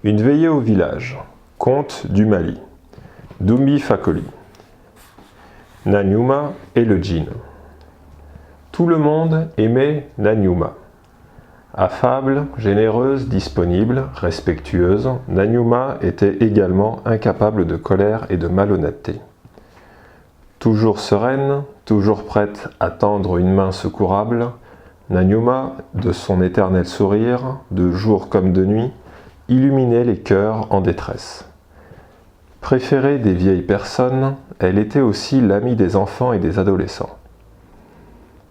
Une veillée au village. Conte du Mali. Dumbi Fakoli. Nanyuma et le djinn. Tout le monde aimait Nanyuma. Affable, généreuse, disponible, respectueuse, Nanyuma était également incapable de colère et de malhonnêteté. Toujours sereine, toujours prête à tendre une main secourable, Nanyuma, de son éternel sourire, de jour comme de nuit, illuminait les cœurs en détresse. Préférée des vieilles personnes, elle était aussi l'amie des enfants et des adolescents.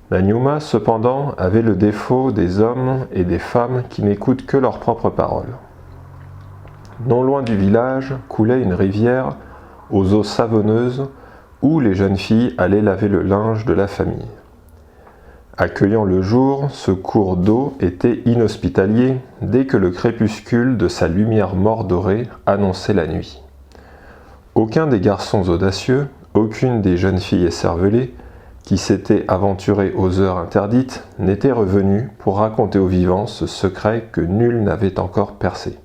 Nanyuma, cependant, avait le défaut des hommes et des femmes qui n'écoutent que leurs propres paroles. Non loin du village coulait une rivière aux eaux savonneuses où les jeunes filles allaient laver le linge de la famille. Accueillant le jour, ce cours d'eau était inhospitalier dès que le crépuscule de sa lumière mordorée annonçait la nuit. Aucun des garçons audacieux, aucune des jeunes filles écervelées, qui s'étaient aventurés aux heures interdites, n'était revenu pour raconter aux vivants ce secret que nul n'avait encore percé.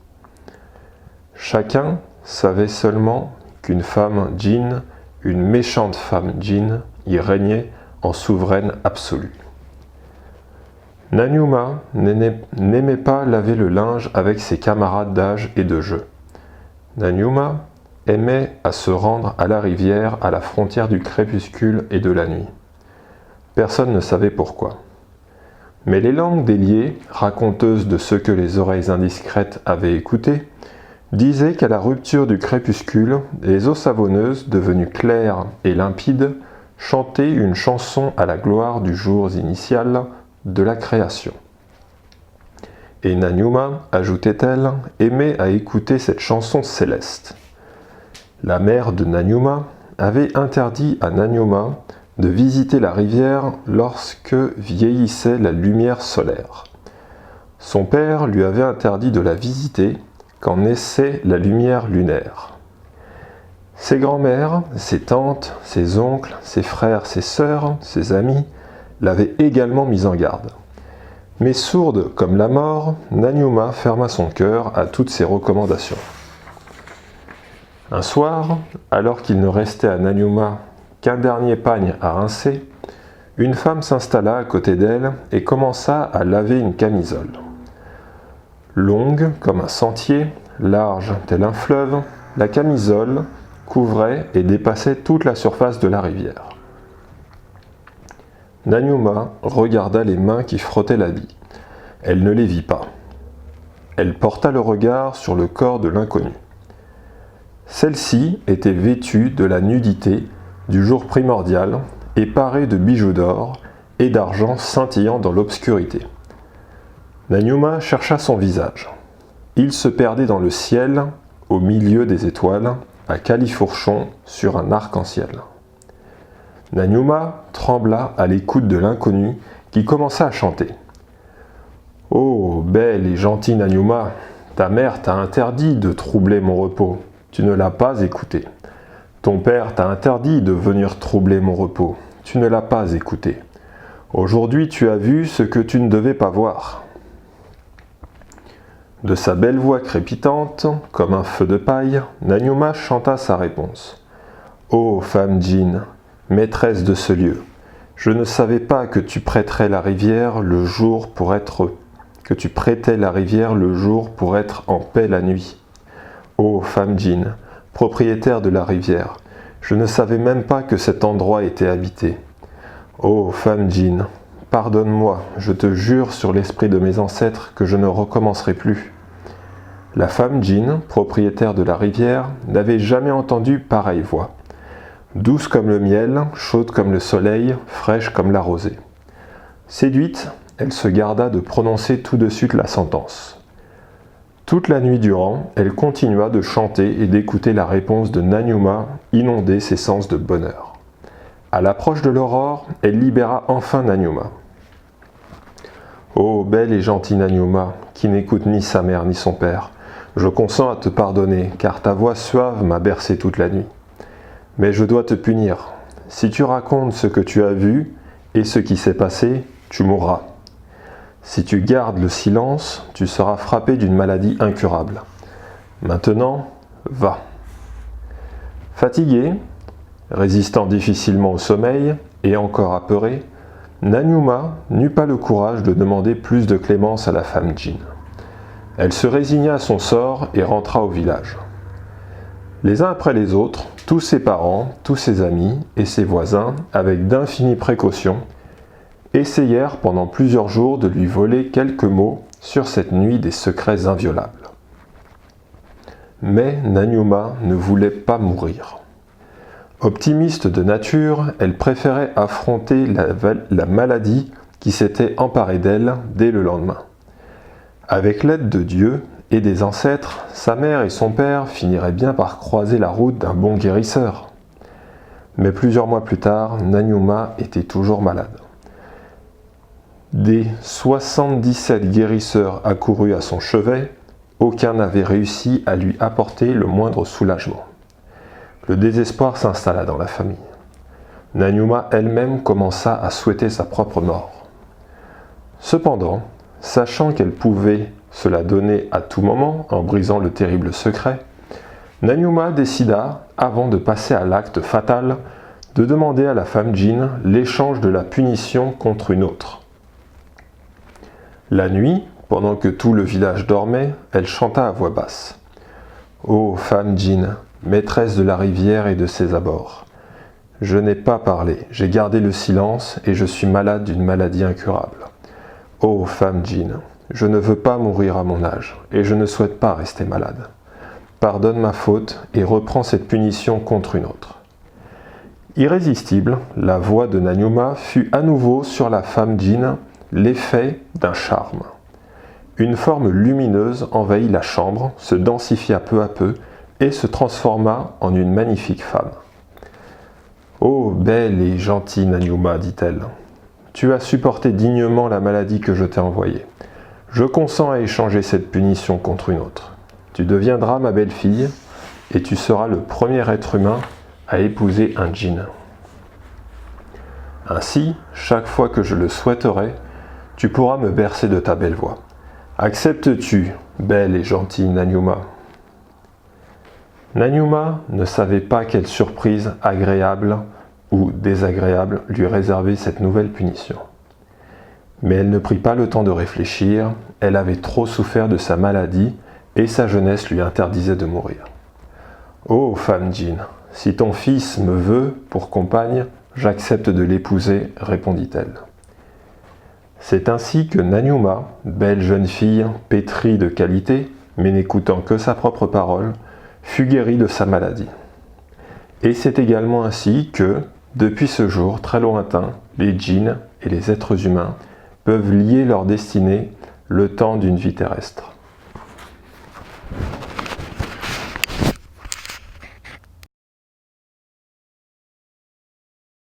Chacun savait seulement qu'une femme djinn, une méchante femme djinn, y régnait en souveraine absolue. Nanyuma n'aimait pas laver le linge avec ses camarades d'âge et de jeu. Nanyuma aimait à se rendre à la rivière à la frontière du crépuscule et de la nuit. Personne ne savait pourquoi. Mais les langues déliées, raconteuses de ce que les oreilles indiscrètes avaient écouté, disaient qu'à la rupture du crépuscule, les eaux savonneuses, devenues claires et limpides, chantaient une chanson à la gloire du jour initial de la création. Et Nanyuma, ajoutait-elle, aimait à écouter cette chanson céleste. La mère de Nanyuma avait interdit à Nanyuma de visiter la rivière lorsque vieillissait la lumière solaire. Son père lui avait interdit de la visiter quand naissait la lumière lunaire. Ses grands-mères, ses tantes, ses oncles, ses frères, ses sœurs, ses amis l'avaient également mise en garde. Mais sourde comme la mort, Nanyuma ferma son cœur à toutes ces recommandations. Un soir, alors qu'il ne restait à Nanyuma qu'un dernier pagne à rincer, une femme s'installa à côté d'elle et commença à laver une camisole. Longue comme un sentier, large tel un fleuve, la camisole couvrait et dépassait toute la surface de la rivière. Nanyuma regarda les mains qui frottaient l'habit. Elle ne les vit pas. Elle porta le regard sur le corps de l'inconnu. Celle-ci était vêtue de la nudité du jour primordial et parée de bijoux d'or et d'argent scintillant dans l'obscurité. Nanyuma chercha son visage. Il se perdait dans le ciel, au milieu des étoiles, à califourchon sur un arc-en-ciel. Nanyuma trembla à l'écoute de l'inconnu qui commença à chanter. « Oh, belle et gentille Nanyuma, ta mère t'a interdit de troubler mon repos. Tu ne l'as pas écouté. Ton père t'a interdit de venir troubler mon repos. Tu ne l'as pas écouté. Aujourd'hui, tu as vu ce que tu ne devais pas voir. » De sa belle voix crépitante, comme un feu de paille, Nanyuma chanta sa réponse. « Ô femme djinn, maîtresse de ce lieu, je ne savais pas que tu prêtais la rivière le jour pour être en paix la nuit. Ô femme djinn, propriétaire de la rivière, je ne savais même pas que cet endroit était habité. Ô femme djinn, pardonne-moi, je te jure sur l'esprit de mes ancêtres que je ne recommencerai plus. » La femme djinn, propriétaire de la rivière, n'avait jamais entendu pareille voix. Douce comme le miel, chaude comme le soleil, fraîche comme la rosée. Séduite, elle se garda de prononcer tout de suite la sentence. Toute la nuit durant, elle continua de chanter et d'écouter la réponse de Nanyuma inonder ses sens de bonheur. À l'approche de l'aurore, elle libéra enfin Nanyuma. « Ô belle et gentille Nanyuma, qui n'écoute ni sa mère ni son père, je consens à te pardonner, car ta voix suave m'a bercé toute la nuit. Mais je dois te punir. Si tu racontes ce que tu as vu et ce qui s'est passé, tu mourras. Si tu gardes le silence, tu seras frappé d'une maladie incurable. Maintenant, va. » Fatiguée, résistant difficilement au sommeil et encore apeurée, Nanyuma n'eut pas le courage de demander plus de clémence à la femme djinn. Elle se résigna à son sort et rentra au village. Les uns après les autres, tous ses parents, tous ses amis et ses voisins, avec d'infinies précautions, essayèrent pendant plusieurs jours de lui voler quelques mots sur cette nuit des secrets inviolables. Mais Nanyuma ne voulait pas mourir. Optimiste de nature, elle préférait affronter la maladie qui s'était emparée d'elle dès le lendemain. Avec l'aide de Dieu et des ancêtres, sa mère et son père finiraient bien par croiser la route d'un bon guérisseur. Mais plusieurs mois plus tard, Nanyuma était toujours malade. Des 77 guérisseurs accourus à son chevet, aucun n'avait réussi à lui apporter le moindre soulagement. Le désespoir s'installa dans la famille. Nanyuma elle-même commença à souhaiter sa propre mort. Cependant, sachant qu'elle pouvait se la donner à tout moment en brisant le terrible secret, Nanyuma décida, avant de passer à l'acte fatal, de demander à la femme djinn l'échange de la punition contre une autre. La nuit, pendant que tout le village dormait, elle chanta à voix basse. « Ô femme djinn, maîtresse de la rivière et de ses abords, je n'ai pas parlé, j'ai gardé le silence et je suis malade d'une maladie incurable. Ô femme djinn, je ne veux pas mourir à mon âge et je ne souhaite pas rester malade. Pardonne ma faute et reprends cette punition contre une autre. » Irrésistible, la voix de Nanyuma fut à nouveau sur la femme djinn l'effet d'un charme. Une forme lumineuse envahit la chambre, se densifia peu à peu et se transforma en une magnifique femme. « Ô belle et gentille Nanyuma, dit-elle, tu as supporté dignement la maladie que je t'ai envoyée. Je consens à échanger cette punition contre une autre. Tu deviendras ma belle-fille et tu seras le premier être humain à épouser un djinn. Ainsi, chaque fois que je le souhaiterai, tu pourras me bercer de ta belle voix. Acceptes-tu, belle et gentille Nanyuma ?» Nanyuma ne savait pas quelle surprise agréable ou désagréable lui réservait cette nouvelle punition. Mais elle ne prit pas le temps de réfléchir, elle avait trop souffert de sa maladie et sa jeunesse lui interdisait de mourir. « Ô femme djinn, si ton fils me veut pour compagne, j'accepte de l'épouser, répondit-elle. C'est ainsi que Nanyuma, belle jeune fille, pétrie de qualité, mais n'écoutant que sa propre parole, fut guérie de sa maladie. Et c'est également ainsi que, depuis ce jour très lointain, les djinns et les êtres humains peuvent lier leur destinée le temps d'une vie terrestre.